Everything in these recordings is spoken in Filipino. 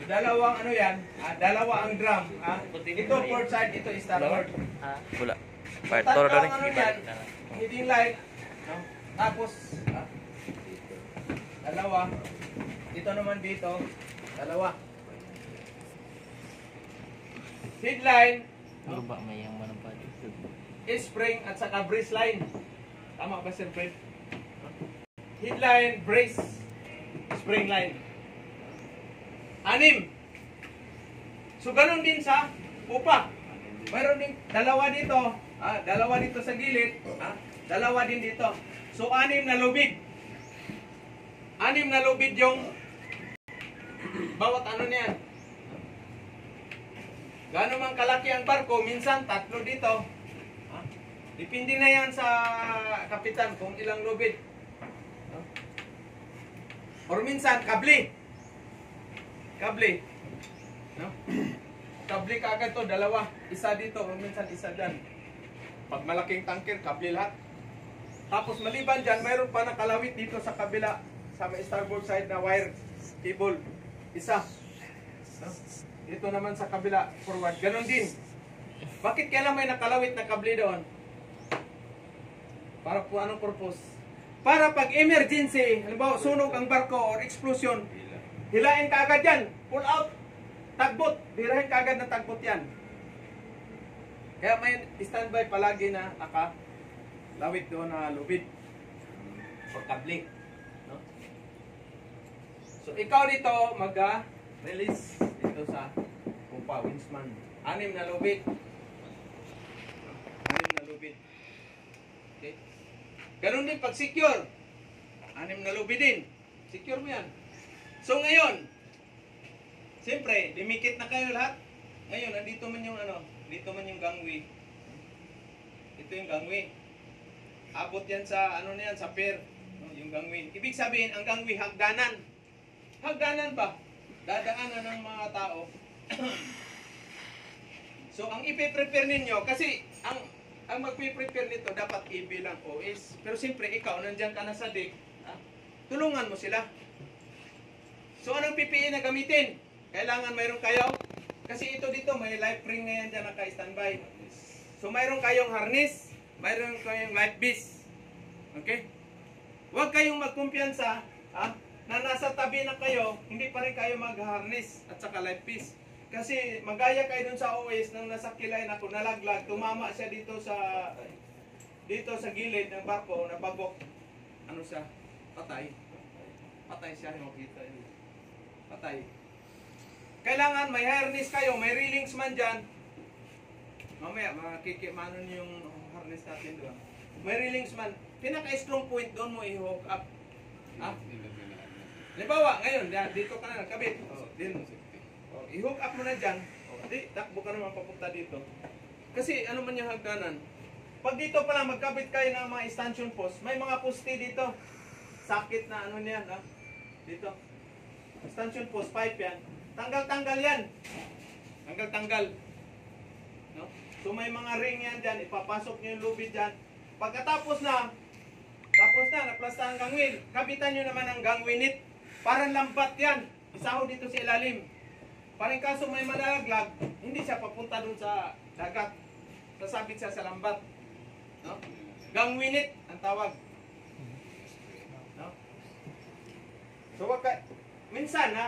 Dalawang ano yan, dalawa ang drum. Ito port side, ito starboard. Wala. Tatlong ano yan, heading light. No? Tapos, dalawa. Ito naman dito, dalawa. Headline, no? Spring at saka brace line. Tama ba, Sir Fred? Headline, brace, spring line. 6. So, ganun din sa upa. Mayroon din dalawa dito sa gilid, dalawa din dito. So, 6 na lubid. 6 na lubid yung bawat ano niyan. Gano'n man kalaki ang barko, minsan 3 dito. Depende na yan sa kapitan kung ilang lubid. Or minsan, kabli. No? Kabli kaagad to, dalawa. Isa dito, or minsan isa dyan. Pag malaking tanker, kabli lahat. Tapos maliban dyan, mayroon pa nakalawit dito sa kabila, sa may starboard side na wire cable. Isa. No? Dito naman sa kabila, forward. Ganon din. Bakit kailan may nakalawit na kabli doon? Para po anong purpose? Para pag emergency, halimbawa sunog ang barko or explosion, hilain ka agad yan. Pull out. Tagbot. Hirahin ka agad ng tagbot yan. Kaya may standby palagi na nakalawit doon na lubid. Or kabli. No? So ikaw dito mag-release dito sa kumpa, windsman. 6 na lubid. 6 na lubid. Okay. Ganun din pag secure. 6 na lubid din. Secure mo yan. So ngayon, siyempre, dimikit na kayo lahat. Ngayon, andito man yung dito man yung gangway. Ito yung gangway. Abot yan sa na yan, sa pier. Yung gangway. Ibig sabihin, ang gangway hagdanan. Hagdanan ba? Dadaanan ng mga tao. So, ang ipiprepare ninyo, kasi ang magpiprepare nito dapat ibilang OS. Pero siyempre, ikaw, nandyan ka na sa deck, tulungan mo sila. So, anong PPE na gamitin? Kailangan mayroon kayo, kasi ito dito, may life ring na yan dyan naka-standby. So, mayroon kayong harness, mayroon kayong life vest. Okay? Huwag kayong magkumpiyansa, na nasa tabi na kayo, hindi pa rin kayo mag-harness at saka life vest. Kasi magaya kayo dun sa OS nang nasa kilay na kung nalaglag, tumama siya dito sa gilid ng barko, nabagok. Ano siya? Patay. Patay siya, makita yun. Patay. Kailangan may harness kayo, may railings man dyan. Mamaya, makikimano niyo yung harness natin doon. May railings man. Pinaka-strong point doon mo i-hook up. Halimbawa, ngayon, dito ka na nakabit. I-hook up mo na dyan. Di, takbo ka naman papunta dito. Kasi ano man yung hagdanan. Pag dito pala magkabit kayo ng mga extension post, may mga poste dito. Sakit na niyan, dito. Extension post, pipe yan. Tanggal-tanggal yan. Tanggal-tanggal. No? So may mga ring yan dyan. Ipapasok nyo yung lubid dyan. Pagkatapos na, naplasta ang gangwin. Kapitan nyo naman ang gangwin nit. Parang lambat yan. Isaho dito sa ilalim. Parang kaso may malalaglag, hindi siya papunta dun sa dagat. Sasabit siya sa lambat. No? Gangwinit ang tawag. No? So wag ka, minsan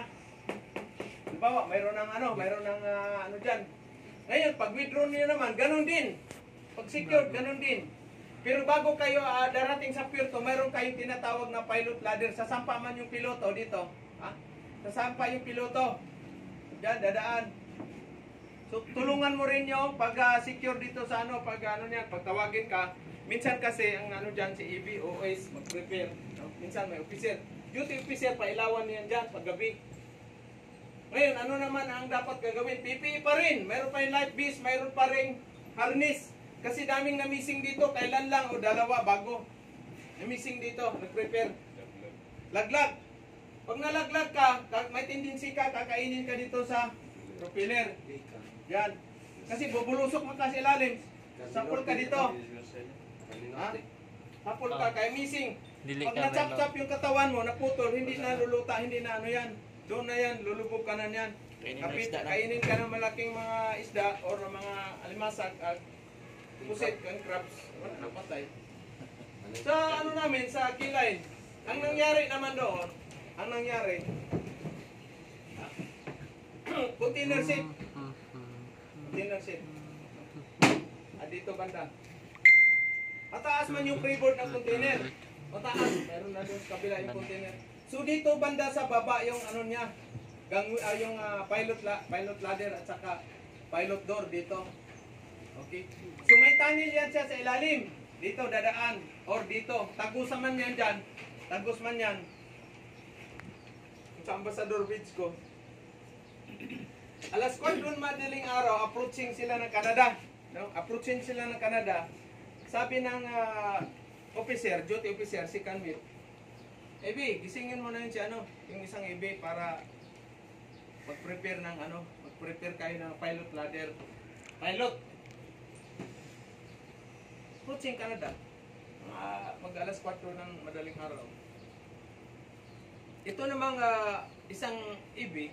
halimbawa, mayroon ng dyan. Ngayon, pag withdraw niyo naman, ganun din. Pag secured, ganun din. Pero bago kayo darating sa puerto, mayroon kayong tinatawag na pilot ladder. Sasampa man yung piloto dito. Sasampa yung piloto. Diyan, dadaan. So, tulungan mo rin yung pag-secure dito sa pag tawagin ka. Minsan kasi, ang dyan, si EB, OS, mag-prepare. No? Minsan may officer. Duty officer, pailawan niyan dyan, paggabi. Ngayon, ano naman ang dapat gagawin? PPE pa rin. Mayroon pa yung life vest, mayroon pa rin harness. Kasi daming na-missing dito, kailan lang o dalawa bago. Na-missing dito, nag-prepare. Laglag. Pag nalaglag ka, may tendency ka, kakainin ka dito sa propeller. Yan. Kasi bubulusok mo ka sa ilalim. Sapul ka dito. Sapul ka, kaya missing. Pag na-chop-chop yung katawan mo, naputol, hindi na luluta, hindi na yan. Doon na yan, lulubog ka na yan. Kainin ka ng malaking mga isda or mga alimasag at pusit and crabs. Wala na, patay. Sa ano namin, sa kilay, ang nangyari naman doon, container seat. Container seat. At dito banda. Mataas man yung freeboard ng container. Mataas. Meron na doon sa kabila yung container. So dito banda sa baba yung ano niya. Yung pilot ladder at saka pilot door dito. Okay. So may tunnel yan siya sa ilalim. Dito dadaan. Or dito. Tagusan man yan dyan. Tagos man yan. Sa Ambassador Beach ko. Alas 4 doon madaling araw, approaching sila ng Canada. No? Approaching sila ng Canada. Sabi ng officer, duty officer, si Canmit, Ebi, gisingin mo na yun si yung isang Ebi para mag-prepare ng mag-prepare kayo ng pilot ladder. Pilot! Approaching Canada. Mag alas 4 ng madaling araw. Ito namang isang Ebi,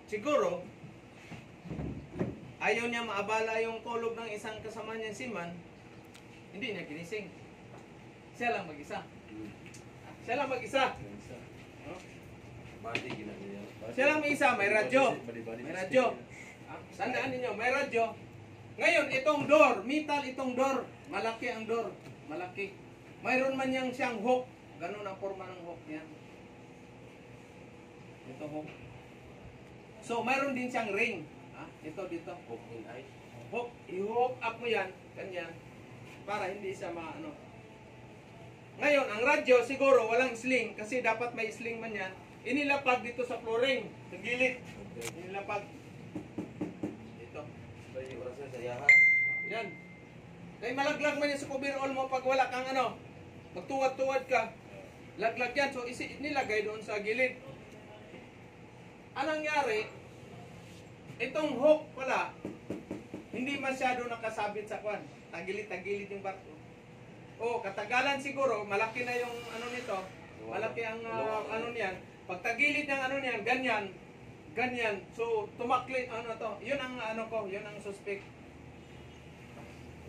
siguro, ayaw niya maabala yung tulog ng isang kasama niya seaman, hindi niya ginising. Siya lang mag-isa. Siya lang mag-isa. Siya lang mag-isa, may radyo. May radyo. Tandaan ninyo, may radyo. Ngayon, itong door, metal itong door. Malaki ang door. Malaki. Mayroon man yang siyang hook. Ganun ang forma ng hook niya. Ito hook. So, mayroon din siyang ring. Ito dito. Hook in eye. Hook. I-hook up mo yan. Ganyan. Para hindi siya Ngayon, ang radyo siguro walang sling. Kasi dapat may sling man yan. Inilapag dito sa flooring. Sa gilid. Inilapag. Dito. Yan. Kaya malaglag man yan sa coverall mo pag wala kang magtuwad-tuwad ka. Laglag yan. So, nilagay doon sa gilid. Anong nangyari? Itong hook pala, hindi masyado nakasabit sa kwan. Tagilid-tagilid yung barko. O, katagalan siguro, malaki na yung nito. Malaki ang niyan. Pag tagilid ng niyan, ganyan. Ganyan. So, tumaklit, yun ang yun ang suspect.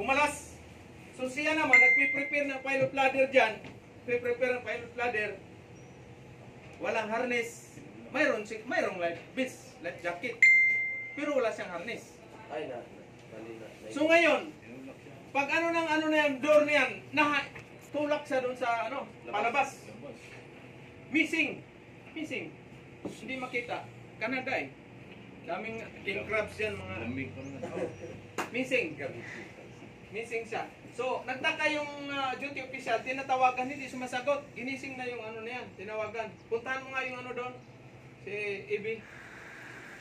Kumalas. So, siya naman, nagpiprepare ng pilot ladder dyan. Nagpiprepare ng pilot ladder. Walang harness. Mayroong life vest, life jacket. Pero wala siyang harness. So ngayon, pag na yan, door na yan, tulak siya doon sa palabas. Missing. Hindi makita. Canada eh. Daming king crabs yan mga. Missing siya. So, nagtaka yung duty official, tinatawagan, hindi sumasagot. Ginising na yung na yan, tinawagan. Puntahan mo nga yung doon. Si Ibi.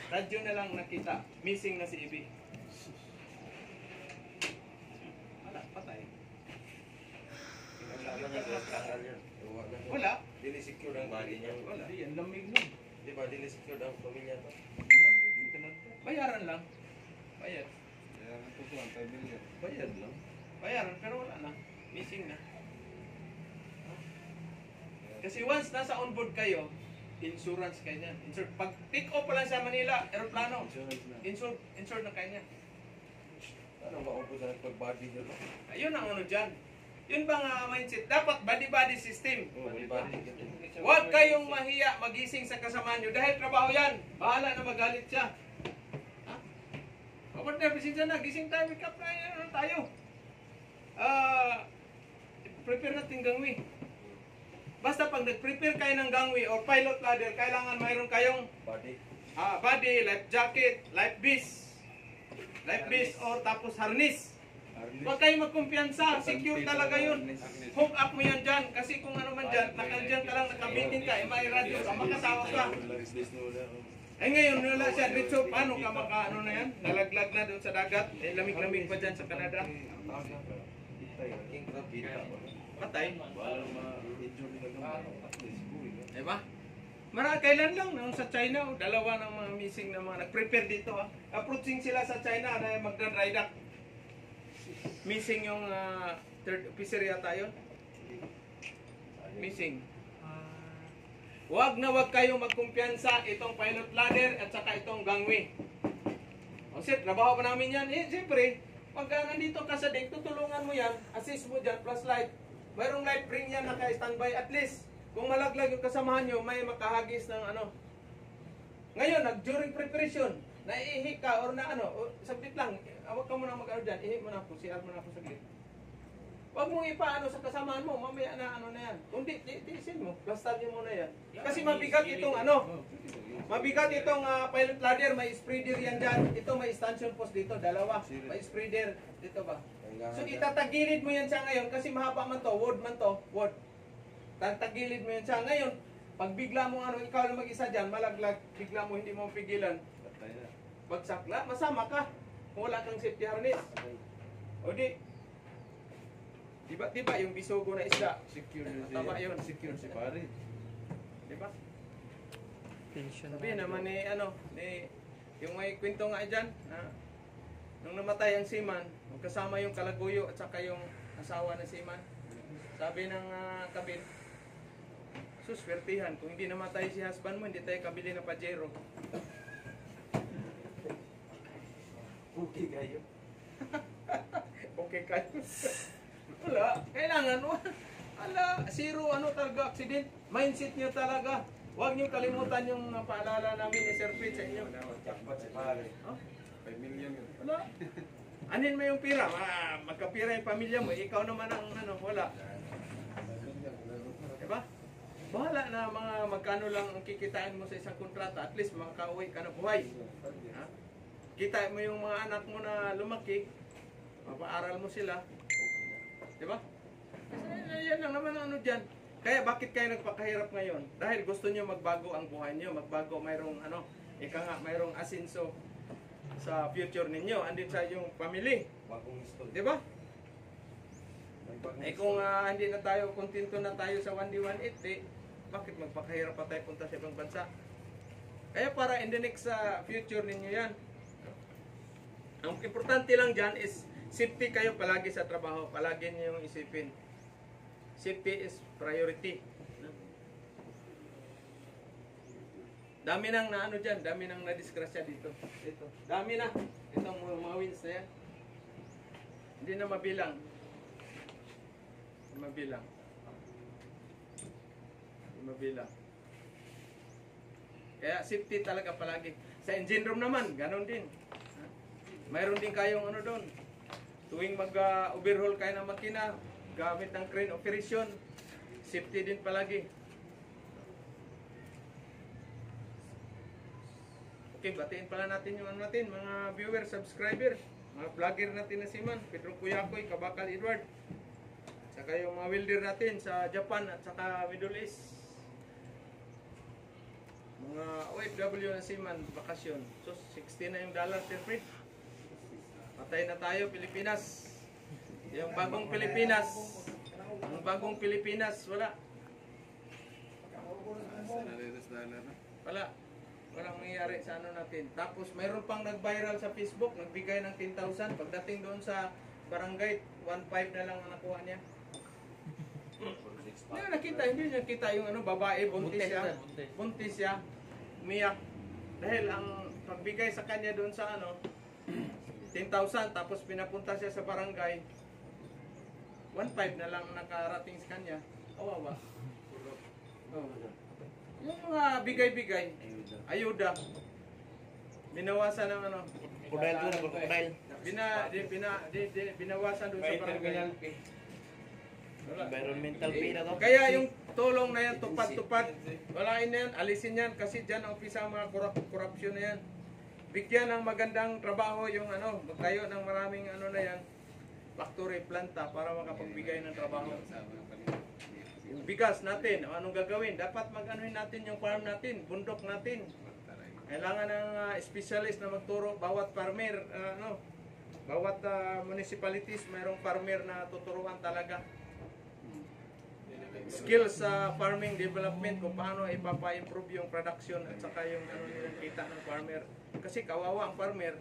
Radyo na lang nakita. Missing na si Ibi. Wala, patay. Wala. Dili secure ang body niya. Wala. Yan, lamig nun. Di ba, dili secure ang pamilya to? Bayaran lang. Bayad. Bayad lang. Bayaran, pero wala na. Missing na. Kasi once nasa onboard kayo, insurance kayo niyan. Pag take off pa lang sa Manila, aeroplano, insured na kayo niyan. Ano ba ang pusa pag-body nyo? Ayun ang dyan. Yun bang mindset? Dapat body-body system. Body. Huwag kayong mahiya magising sa kasama nyo dahil trabaho yan. Bahala na magalit siya. Ha? Partner, bising na. Gising tayo. Wake up tayo. Prepare natin gangway. Basta pag nag-prepare kayo ng gangway or pilot ladder, kailangan mayroon kayong body, life jacket, life vest. Life vest or tapos harness. Huwag kayong magkumpiyansa. Secure talaga yun. Hook up mo yan dyan. Kasi kung ano man dyan, nakandyan ka lang, nakabitin ka, may radyo ka, makasawa ka. Ngayon, wala siya. Dito, paano ka na yan? Nalaglag na doon sa dagat. Lamig-lamig pa dyan sa Canada. Patay. Diba? Kailan lang nung sa China, dalawa ng mga missing na mga nag-prepare dito. Approaching sila sa China na magdadry dock. Missing yung third officer yata yun. Missing. Huwag na huwag kayong magkumpiyansa itong pilot ladder at saka itong gangway. O sir, trabaho pa namin yan. Siyempre, pag nandito ka sa deck, tutulungan mo yan, assist mo dyan, plus light. Mayroong light ring yan naka-standby. At least, kung malaglag yung kasamahan nyo, may makahagis ng ano. Ngayon, during preparation, naiihi ka or na ano, saglit lang, huwag ka muna mag-ano dyan, ihi mo na ako, CR mo na ako saglit. Huwag mong ipaano sa kasamahan mo, mamaya na ano na yan. Kundi, tiisin mo, basta nyo muna yan. Kasi mabigat itong ano, mabigat itong pilot ladder, may spreader yan dyan. Ito may stanchion post dito, dalawa. May spreader, dito ba? So itatagilid mo yan siya ngayon, kasi mahaba man to, wood man to, wood. Tatagilid mo yan siya. Ngayon, pag bigla mo ano, ikaw lang mag-isa dyan, malaglag, bigla mo hindi mo pigilan. Pagsakla, masama ka. Kung wala kang safety harness. O di, diba yung bisogo na isda? Secure Tama yun. Secure si pare. Diba? Sabi naman ni ano, ni yung may kwento nga dyan, nung namatay ang seaman, kasama yung kalaguyo at saka yung asawa ng seaman. Sabi ng kabin, suswertihan, kung hindi namatay si husband mo, hindi tayo kabili ng Pajero. Okay kayo. Okay kayo. Wala, kailangan, wala, zero ano talaga, accident. Mindset nyo talaga. Huwag nyo kalimutan yung paalala namin ni Sir Fritz sa inyo. Jackpot si pare. Huh? 5 million yun. Wala. Anin mo yung pira, magkapira yung pamilya mo, ikaw naman ang ano, wala. Diba? Bahala na mga magkano lang ang kikitain mo sa isang kontrata, at least makakauwi ka na buhay. Ha? Kita mo yung mga anak mo na lumaki, mapaaral mo sila. Diba? Kasi yan lang naman ang ano dyan. Kaya bakit kayo nagpakahirap ngayon? Dahil gusto nyo magbago ang buhay nyo, magbago, mayroong ano, mayroong asinso sa future ninyo, andin sa yung family. Bagong install. Diba? Kung hindi na tayo, kontento na tayo sa 1D180, bakit magpakahirap pa tayo punta sa ibang bansa? Kaya para in the next future ninyo yan. Ang importante lang dyan is safety kayo palagi sa trabaho. Palagi niyo yung isipin. Safety is priority. Dami nang naano dyan, dami nang nadisgrasya dito. Ito. Dami na. Itong mga wins na yan. Hindi na mabilang. Mabilang. Mabilang. Kaya safety talaga palagi. Sa engine room naman, ganon din. Mayroon din kayong ano doon. Tuwing mag-overhaul kayo ng makina, gamit ng crane operation, safety din palagi. Okay, batiin pala natin yung ano natin, mga viewer, subscriber, mga vlogger natin na si Man, Pedro Kuyakoy, Kabakal Edward. Saka yung mga welder natin sa Japan at saka Middle East. Mga OFW na si Man, bakasyon. So, 60 na yung dollar, siyempre. Patay na tayo, Pilipinas. Yung bagong Pilipinas. Yung bagong Pilipinas, wala. Wala. Walang mangyayari sa ano natin. Tapos mayroon pang nag-viral sa Facebook, nagbigay ng 10,000. Pagdating doon sa barangay, 1.5 na lang ang nakuha niya. Hindi nakita yung ano, babae, buntis siya. Buntis siya, umiyak. Dahil ang pagbigay sa kanya doon sa ano, 10,000, tapos pinapunta siya sa barangay, 1.5 na lang nakarating sa kanya. Kawawa. Oh. Yung mga bigay-bigay, ayuda, binawasan ng ano, Kudail ko na, kudail. binawasan doon sa barangay. Environmental fee na to. Kaya yung tulong na yan, tupad-tupad, walain na yan, alisin yan, kasi dyan ang umpisa ang mga korupsyon na yan. Bigyan ng magandang trabaho yung ano, magtayo ng maraming ano na yan, factory, planta, para makapagbigay ng trabaho. Yung bigas natin, anong gagawin? Dapat mag-anuhin natin yung farm natin, bundok natin. Kailangan ng specialist na magturo, bawat farmer, bawat municipalities, mayroong farmer na tuturuan talaga. Skills sa farming development, kung paano ipapa-improve yung production at saka yung ano nilang kita ng farmer. Kasi kawawa ang farmer,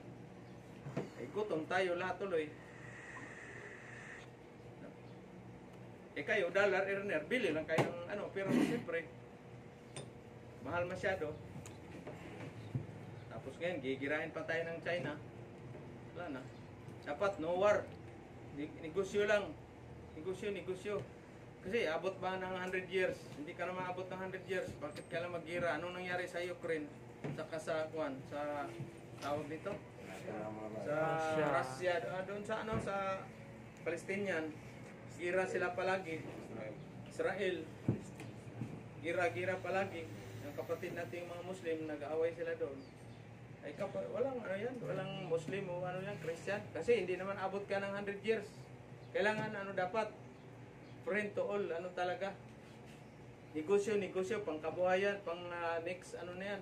gutom tayo lahat tuloy. Kayo, dollar earner, bili lang kayo ng ano, pero siyempre, mahal masyado. Tapos ngayon, gigirahin pa tayo ng China. Wala na. Dapat no war. Negosyo lang. Negosyo. Kasi abot ba ng 100 years? Hindi ka na maabot ng 100 years. Bakit ka lang mag-gira? Anong nangyari sa Ukraine? Saka sa Kwan? Sa tawag dito? Sa Russia. Doon sa ano? Sa Palestinian. Gira sila palagi. Israel. Gira palagi. Ang kapatid nating mga Muslim, nag-aaway sila doon. Ay walang ano yan, walang Muslim o ano yan, Christian. Kasi hindi naman abot ka ng 100 years. Kailangan ano dapat, friend to all, ano talaga. Negosyo, pang kabuhayan, pang next ano na yan.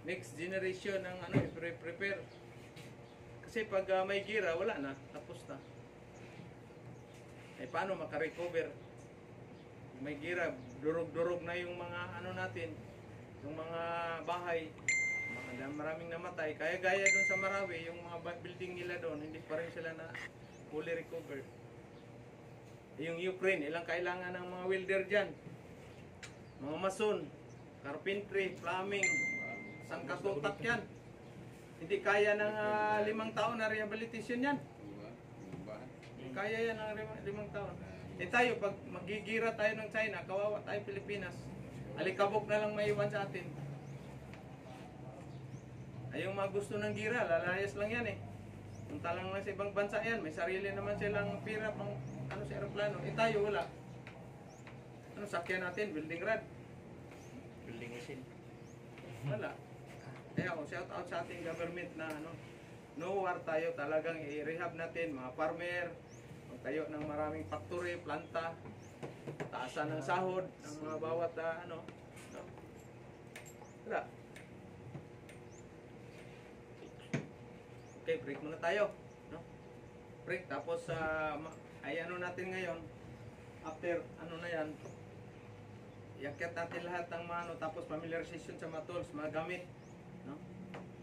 Next generation ng ano, prepare. Kasi pag may gira, wala na, tapos na. Eh paano makarecover? May gira, durog-durog na yung mga ano natin, yung mga bahay. Maraming namatay. Kaya gaya doon sa Marawi, yung mga building nila doon, hindi pa rin sila na fully recovered. Yung Ukraine, ilang kailangan ng mga welder dyan. Mga mason, carpentry, plumbing, sangkatutak yan. Hindi kaya ng 5 taon na rehabilitation yan. Kaya yan ng 5 taon. Eh tayo, pag magigira tayo ng China, kawawa tayo Pilipinas. Alikabok na lang maiwan sa atin. Ay yung mga gusto ng gira, lalayas lang yan eh. Punta lang sa ibang bansa yan, may sarili naman silang pira pang ano sa aeroplano. Eh tayo wala. Ano sakyan natin? Building rod. Building machine. Wala. Kaya ako, shout out sa ating government na ano, no war tayo, talagang i-rehab natin, mga farmer, magtayo ng maraming factory, planta, taasan ng sahod, ng mga bawat ano. No? Wala. Okay, break muna tayo, no? Break, tapos ay ano natin ngayon, after ano na yan, iakyat natin lahat ng mga ano, tapos familiarization sa mga tools, mga gamit, no?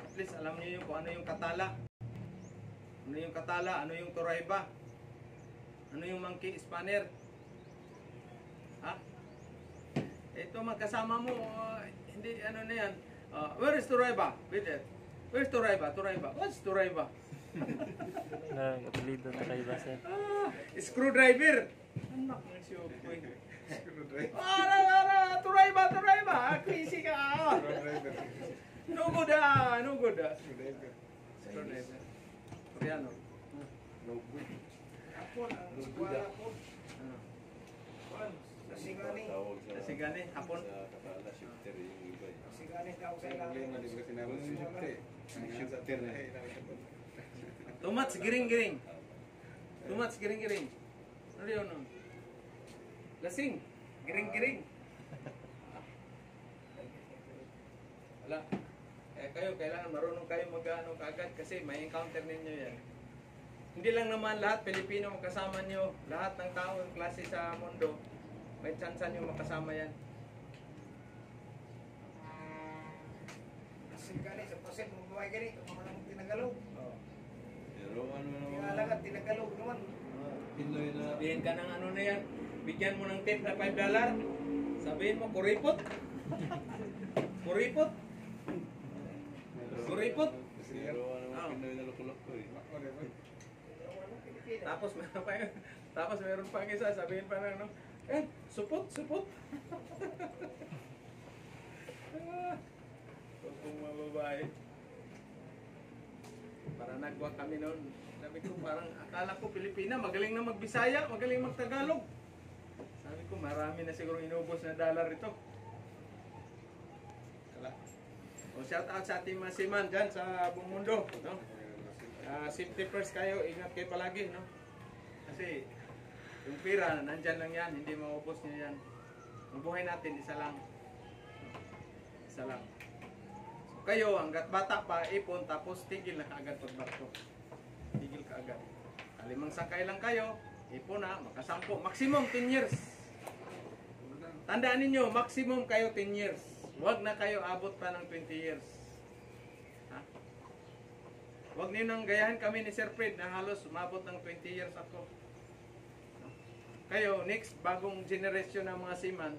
At least alam niyo yung kung ano yung katala, ano yung turaiba, ano yung monkey spanner, ha? Ito magkasama mo, hindi ano na yan, where is turaiba? With it. Where's Turaiba? What's Turaiba? Apelido na kay Basen. Screwdriver. Anak ng siyokoy. Screwdriver. Turaiba. Crazy ka. No good. Screwdriver. Screwdriver. Koreano. No good. Hapon ang eskwela ko. Ano? Nasigani. Nasigani. Hapon. Sa katala, shifter yung iba eh. Nasigani daw sa Ang problema, di ba kasi naman si shifter eh. Ang shifter na eh. Too much giring-giring. Ano yun? Lasing. Giring-giring. Wala. Kayo, kailangan marunong kayo mag-ano kaagad kasi may encounter ninyo yan. Hindi lang naman lahat Pilipino makasama nyo. Lahat ng tao, klase sa mundo, may chance nyo makasama yan. Nasigani sa pasin mo buhay gani kung mga nang tinagalog. Pero ano naman. Tinalagat tinagalog naman. Pinoy na. Sabihin ka ng ano na yan, bigyan mo ng tip na $5. Sabihin mo, kuripot. Kuripot. Kuripot. Pero ano naman Pinoy na loko-loko eh. Tapos meron pa isa, sabihin pa ng ano, supot. Kung mga babae. Para nagwa kami noon. Sabi ko parang akala ko Pilipina, magaling na magbisaya, magaling magtagalog. Sabi ko marami na siguro inubos na dollar ito. Wala. O shout out sa ating mga seaman dyan sa buong mundo, no? Safety first kayo, ingat kayo palagi, no? Kasi yung pira, nandyan lang yan, hindi maubos nyo yan. Ang buhay natin, isa lang. So kayo, hanggat bata pa, ipon, tapos tigil na kaagad pagbarko. Tigil kaagad. 5 sakay lang kayo, ipon na, makasampo. Maximum 10 years. Tandaan ninyo, maximum kayo 10 years. Huwag na kayo abot pa ng 20 years. Ha? Huwag niyo nang gayahin kami ni Sir Fred na halos umabot ng 20 years ako. Kayo, next, bagong generation ng mga seaman,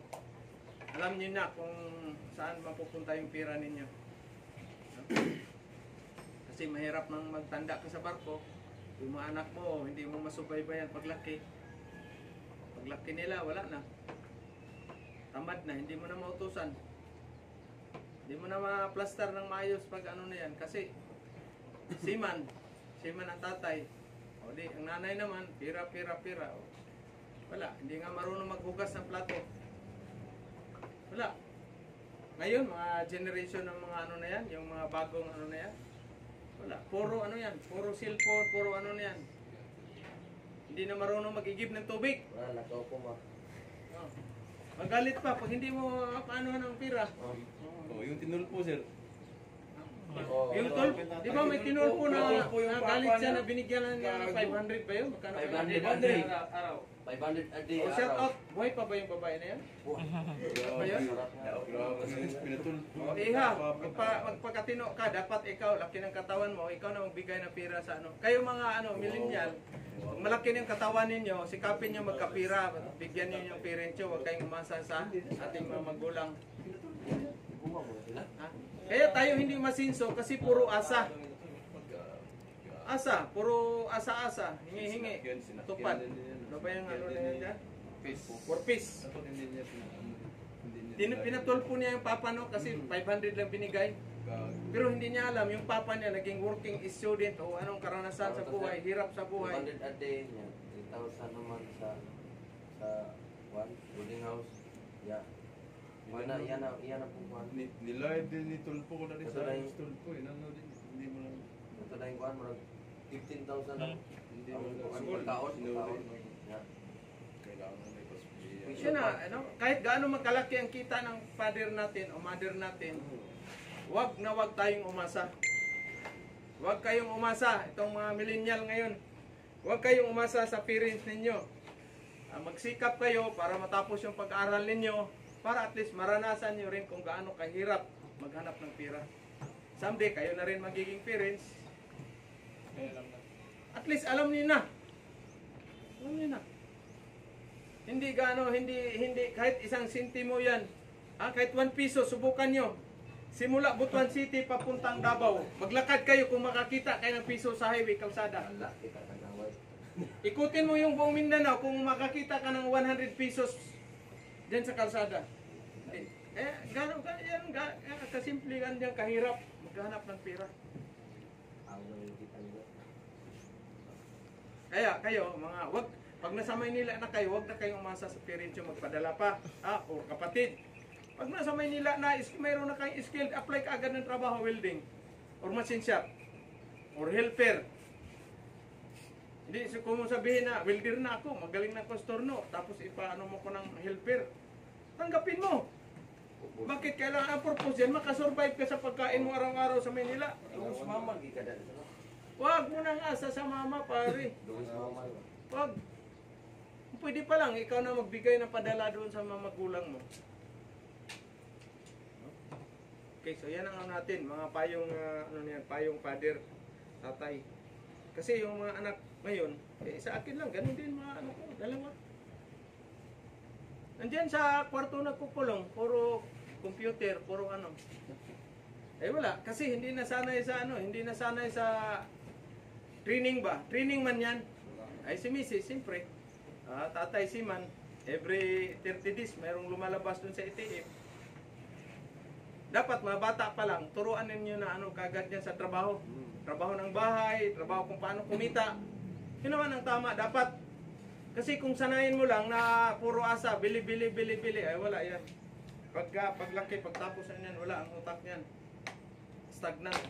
alam niyo na kung saan mapupunta yung pira ninyo. Kasi mahirap nang magtanda ka sa barko. Yung mga anak mo, hindi mo masubaybayan paglaki. Paglaki nila, wala na. Tamad na, hindi mo na mautusan. Hindi mo na ma-plaster ng maayos pag ano na yan. Kasi, seaman ang tatay. O di, ang nanay naman, pira. O, wala, hindi nga marunong maghugas ng plato. Wala. Ngayon, mga generation ng mga ano na yan, yung mga bagong ano na yan, wala. Puro ano yan, puro cellphone, puro ano na yan. Hindi na marunong mag-igib ng tubig. Wala, nakaw po ma. Oh. Magalit pa pag hindi mo paano ng pira. Oh, yung tinulpo, sir. Yung tol, di ba may tinulpo na galit siya na binigyan na niya ng 500 ba yun? Magkano 500 a day? 500 a day O shout out, buhay pa ba yung babae na yan? Ba yun? Pinatulpo. Iha, magpakatino ka, dapat ikaw, laki ng katawan mo, ikaw na magbigay ng pira sa ano. Kayo mga ano, millennial, pag malaki ng katawan ninyo, sikapin nyo magkapira, bigyan nyo yung parents nyo, huwag kayong umasa sa ating mga magulang. Ha? Kaya tayo hindi masinso kasi puro asa. Asa, puro asa-asa, hingi-hingi, tupad. Ano ba yung ano na yan dyan? For peace. Pinatulpo niya yung papa no kasi 500 lang binigay. Pero hindi niya alam yung papa niya naging working student o anong karanasan sa buhay, hirap sa buhay. 100 a day niya. 3,000 naman sa one boarding house. Yeah. Yan na po kuhan. Nilay din ni tulpo ko na rin sa Ito na yung- tulpo eh. Nano din. Hindi mo lang. Ito na yung kuhan, marag 15,000 lang. Hindi Ang mo lang. kuhan, Siguro, pagkaon. sinuri. Yeah. Kailangan may pasbiya. Siya na, ano, kahit gaano magkalaki ang kita ng father natin o mother natin, wag na wag tayong umasa. Wag kayong umasa, itong mga millennial ngayon. Wag kayong umasa sa parents ninyo. Magsikap kayo para matapos yung pag-aaral ninyo, para at least maranasan nyo rin kung gaano kahirap maghanap ng pira. Someday, kayo na rin magiging parents. At least alam niyo na. Alam niyo na. Hindi gaano, hindi kahit isang sentimo yan. Kahit 1 piso, subukan nyo. Simula Butuan City papuntang Davao. Maglakad kayo kung makakita kayo ng piso sa highway, kalsada. Wala, kita ka ng wife. Ikutin mo yung buong Mindanao kung makakita ka ng 100 pesos dyan sa kalsada. Gano'n kasimple yan dyan, kahirap maghanap ng pira. Awal yung kita nila. Kaya kayo, pag nasa Maynila na kayo, huwag na kayong umasa sa parents nyo magpadala pa. O kapatid, pag nasa Maynila na, mayroon na kayong skilled, apply ka agad ng trabaho, welding, or machine shop, or helper. Hindi, kung sabihin na, welder na ako, magaling na ako storno, tapos ipaano mo ko ng helper, tanggapin mo. Bakit kailangan ang purpose yan? Makasurvive ka sa pagkain mo araw-araw sa Maynila. Doon sa mama, di ka dali sa Huwag mo nang asa sa mama, pare. Doon sa mama. Huwag. Pwede pa lang, ikaw na magbigay ng padala doon sa mga magulang mo. Okay, so yan ang ano natin, mga payong, payong father, tatay. Kasi yung mga anak ngayon, sa akin lang, ganun din mga anak ko, dalawa. Nandiyan sa kwarto nagkukulong, puro computer, puro ano. Wala, kasi hindi nasanay sa hindi nasanay sa training ba? Training man yan. Si Mrs. siyempre, tatay si man, every 30 days, mayroong lumalabas dun sa ATM. Dapat mga bata pa lang, turuan ninyo na kagad yan sa trabaho. Trabaho ng bahay, trabaho kung paano kumita. Yun naman ang tama, dapat. Kasi kung sanayin mo lang na puro asa, bili, wala yan. Paglaki, pagtapos na yan, wala ang utak niyan. Stagnant.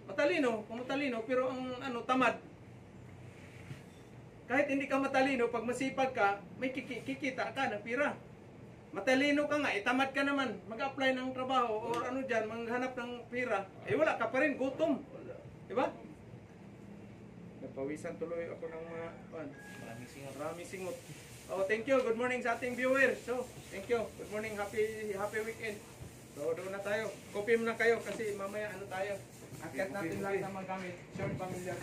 Matalino, kung matalino, pero ang tamad. Kahit hindi ka matalino, pag masipag ka, may kikita ka ng pira. Matalino ka nga, tamad ka naman, mag-apply ng trabaho or dyan, maghanap ng pira. Wala ka pa rin, gutom. Diba? Napawisan tuloy ako ng mga maraming singot. Thank you. Good morning sa ating viewers. So, thank you. Good morning. Happy weekend. So, doon na tayo. Copy mo na kayo kasi mamaya tayo. Akyat natin lahat ng mga gamit. Short familiar.